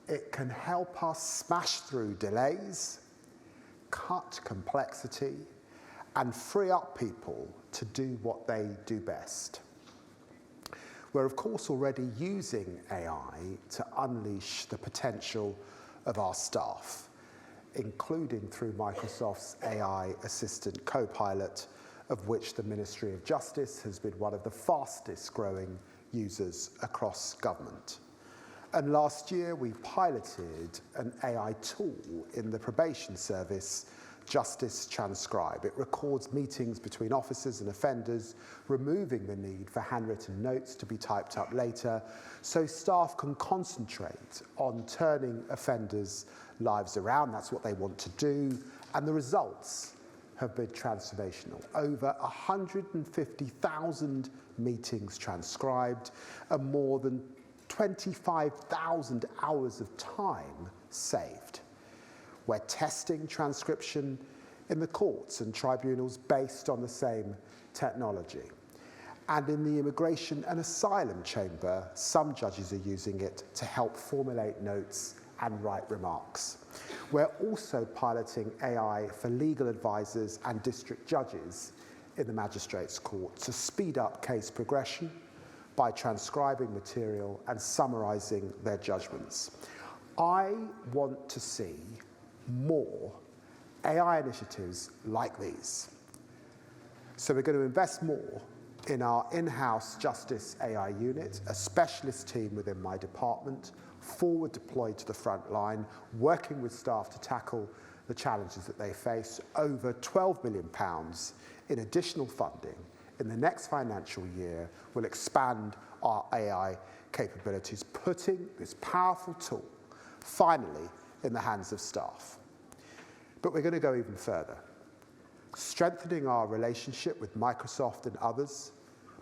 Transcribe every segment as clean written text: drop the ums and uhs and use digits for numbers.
It can help us smash through delays, cut complexity, and free up people to do what they do best. We're of course already using AI to unleash the potential of our staff, including through Microsoft's AI Assistant Copilot, of which the Ministry of Justice has been one of the fastest growing users across government. And last year we piloted an AI tool in the probation service, Justice Transcribe. It records meetings between officers and offenders, removing the need for handwritten notes to be typed up later, so staff can concentrate on turning offenders' lives around. That's what they want to do, and the results have been transformational. Over 150,000 meetings transcribed and more than 25,000 hours of time saved. We're testing transcription in the courts and tribunals based on the same technology. And in the Immigration and Asylum Chamber, some judges are using it to help formulate notes and write remarks. We're also piloting AI for legal advisors and district judges in the Magistrates' Court to speed up case progression by transcribing material and summarising their judgments. I want to see more AI initiatives like these. So we're going to invest more in our in-house Justice AI unit, a specialist team within my department, forward deployed to the front line, working with staff to tackle the challenges that they face. Over £12 million in additional funding in the next financial year will expand our AI capabilities, putting this powerful tool finally in the hands of staff. But we're going to go even further, strengthening our relationship with Microsoft and others,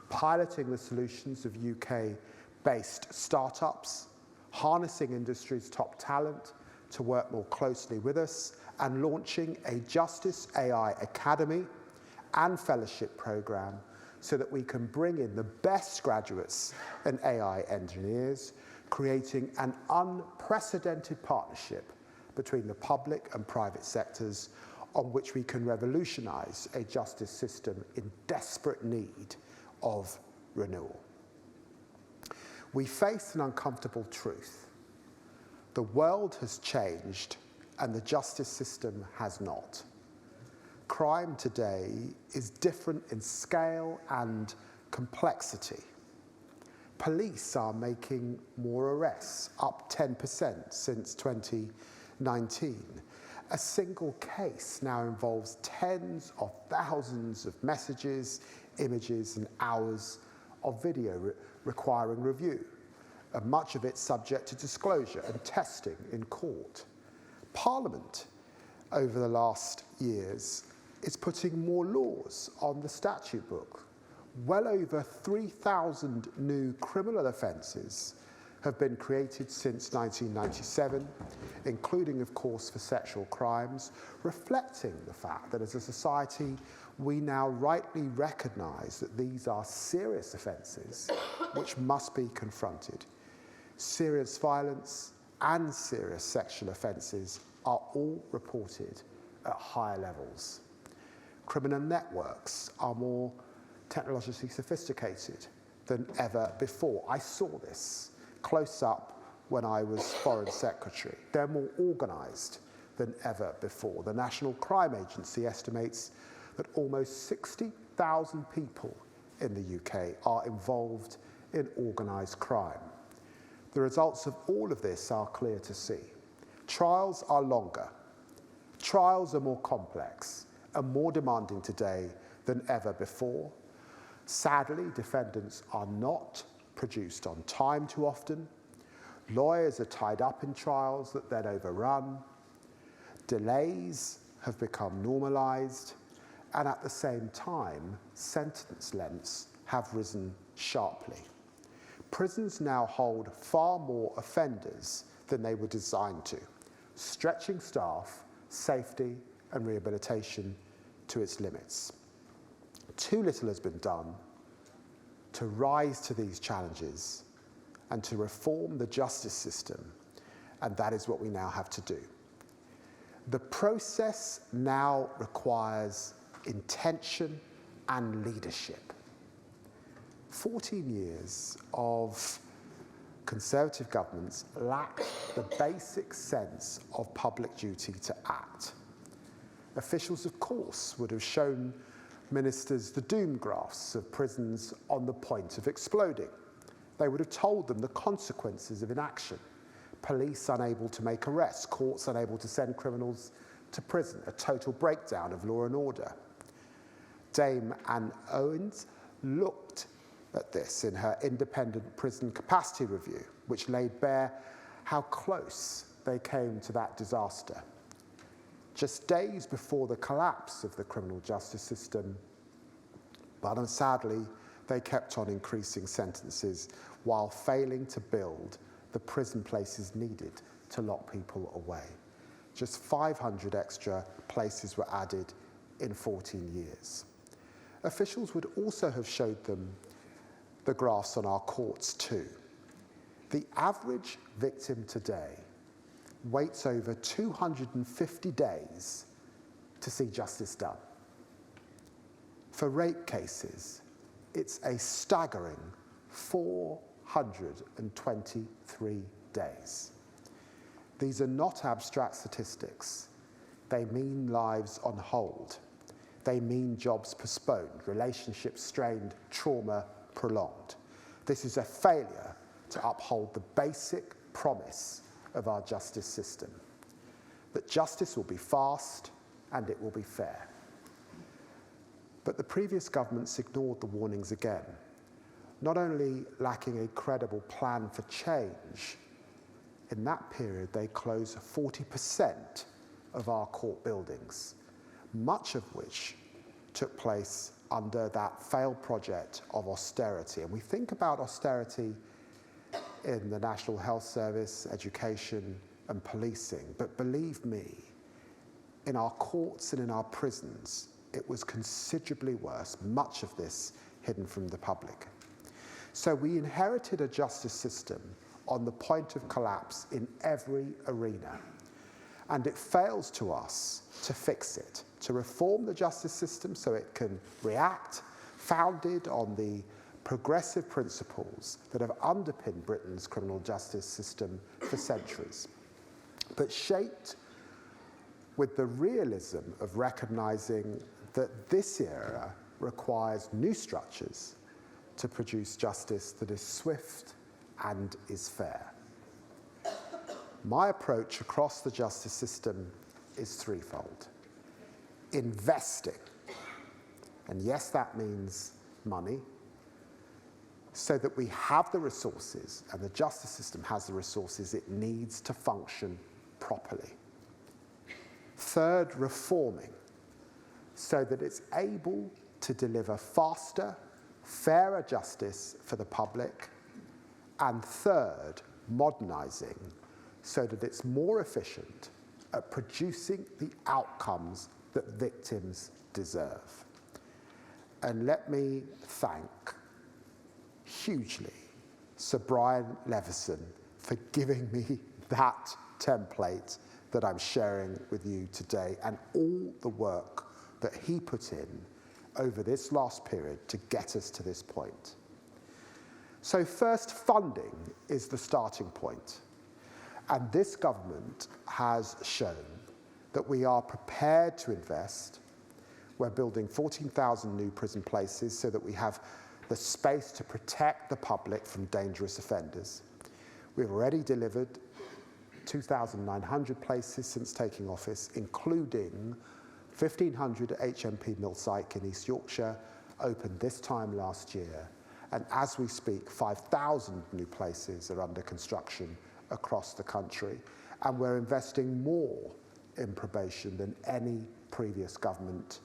piloting the solutions of UK-based startups, harnessing industry's top talent to work more closely with us, and launching a Justice AI Academy and fellowship program so that we can bring in the best graduates and AI engineers, creating an unprecedented partnership between the public and private sectors on which we can revolutionise a justice system in desperate need of renewal. We face an uncomfortable truth. The world has changed and the justice system has not. Crime today is different in scale and complexity. Police are making more arrests, up 10% since 2019. A single case now involves tens of thousands of messages, images, and hours of video requiring review, and much of it subject to disclosure and testing in court. Parliament, over the last years, is putting more laws on the statute book. Well over 3,000 new criminal offences have been created since 1997, including, of course, for sexual crimes, reflecting the fact that as a society, we now rightly recognise that these are serious offences which must be confronted. Serious violence and serious sexual offences are all reported at higher levels. Criminal networks are more technologically sophisticated than ever before. I saw this close up when I was Foreign Secretary. They're more organised than ever before. The National Crime Agency estimates that almost 60,000 people in the UK are involved in organised crime. The results of all of this are clear to see. Trials are longer. Trials are more complex and more demanding today than ever before. Sadly, defendants are not produced on time too often. Lawyers are tied up in trials that then overrun. Delays have become normalised, and at the same time, sentence lengths have risen sharply. Prisons now hold far more offenders than they were designed to, stretching staff, safety, and rehabilitation to its limits. Too little has been done to rise to these challenges and to reform the justice system and that is what we now have to do. The process now requires intention and leadership. 14 years of Conservative governments lack the basic sense of public duty to act. Officials, of course, would have shown ministers the doom graphs of prisons on the point of exploding. They would have told them the consequences of inaction. Police unable to make arrests, courts unable to send criminals to prison, a total breakdown of law and order. Dame Anne Owens looked at this in her independent prison capacity review, which laid bare how close they came to that disaster. Just days before the collapse of the criminal justice system, but sadly, they kept on increasing sentences while failing to build the prison places needed to lock people away. Just 500 extra places were added in 14 years. Officials would also have showed them the graphs on our courts too. The average victim today waits over 250 days to see justice done. For rape cases, it's a staggering 423 days. These are not abstract statistics. They mean lives on hold. They mean jobs postponed, relationships strained, trauma prolonged. This is a failure to uphold the basic promise of our justice system, that justice will be fast and it will be fair. But the previous governments ignored the warnings again, not only lacking a credible plan for change. In that period, they closed 40% of our court buildings, much of which took place under that failed project of austerity. And we think about austerity in the National Health Service, education, and policing. But believe me, in our courts and in our prisons, it was considerably worse, much of this hidden from the public. So we inherited a justice system on the point of collapse in every arena. And it fails to us to fix it, to reform the justice system so it can react, founded on the progressive principles that have underpinned Britain's criminal justice system for centuries, but shaped with the realism of recognizing that this era requires new structures to produce justice that is swift and is fair. My approach across the justice system is threefold. Investing, and yes, that means money, so that we have the resources, and the justice system has the resources it needs to function properly. Third, reforming, so that it's able to deliver faster, fairer justice for the public. And third, modernizing, so that it's more efficient at producing the outcomes that victims deserve. And let me thank hugely Sir Brian Levison for giving me that template that I'm sharing with you today, and all the work that he put in over this last period to get us to this point. So first, funding is the starting point. And this government has shown that we are prepared to invest. We're building 14,000 new prison places so that we have the space to protect the public from dangerous offenders. We've already delivered 2,900 places since taking office, including 1,500 at HMP Millsyke in East Yorkshire, opened this time last year. And as we speak, 5,000 new places are under construction across the country. And we're investing more in probation than any previous government,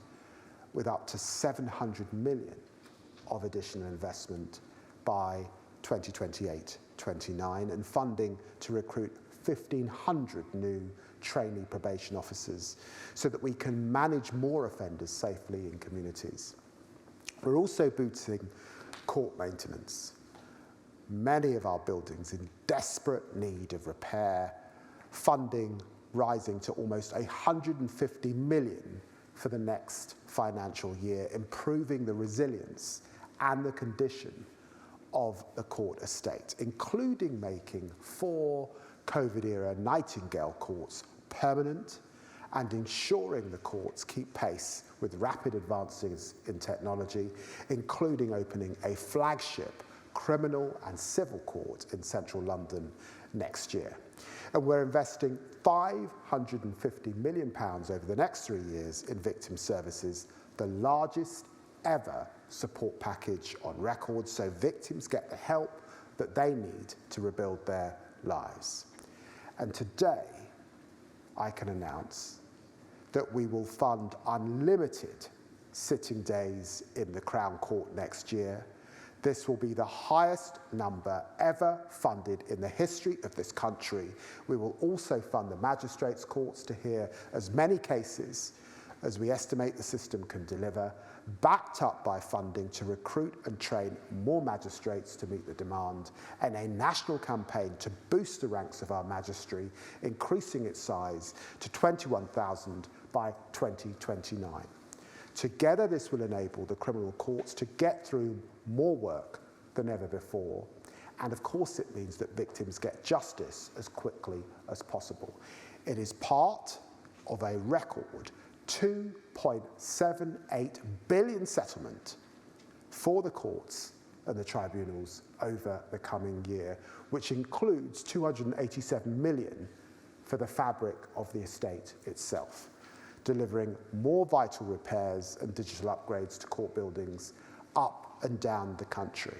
with up to 700 million of additional investment by 2028-29, and funding to recruit 1,500 new trainee probation officers so that we can manage more offenders safely in communities. We're also boosting court maintenance. Many of our buildings in desperate need of repair funding rising to almost 150 million for the next financial year, improving the resilience and the condition of the court estate, including making 4 COVID-era Nightingale courts permanent and ensuring the courts keep pace with rapid advances in technology, including opening a flagship criminal and civil court in central London next year. And we're investing £550 million over the next 3 years in victim services, the largest ever support package on record, so victims get the help that they need to rebuild their lives. And today, I can announce that we will fund unlimited sitting days in the Crown Court next year. This will be the highest number ever funded in the history of this country. We will also fund the magistrates' courts to hear as many cases as we estimate the system can deliver, backed up by funding to recruit and train more magistrates to meet the demand, and a national campaign to boost the ranks of our magistracy, increasing its size to 21,000 by 2029. Together, this will enable the criminal courts to get through more work than ever before. And of course, it means that victims get justice as quickly as possible. It is part of a record £2.78 billion settlement for the courts and the tribunals over the coming year, which includes £287 million for the fabric of the estate itself, delivering more vital repairs and digital upgrades to court buildings up and down the country.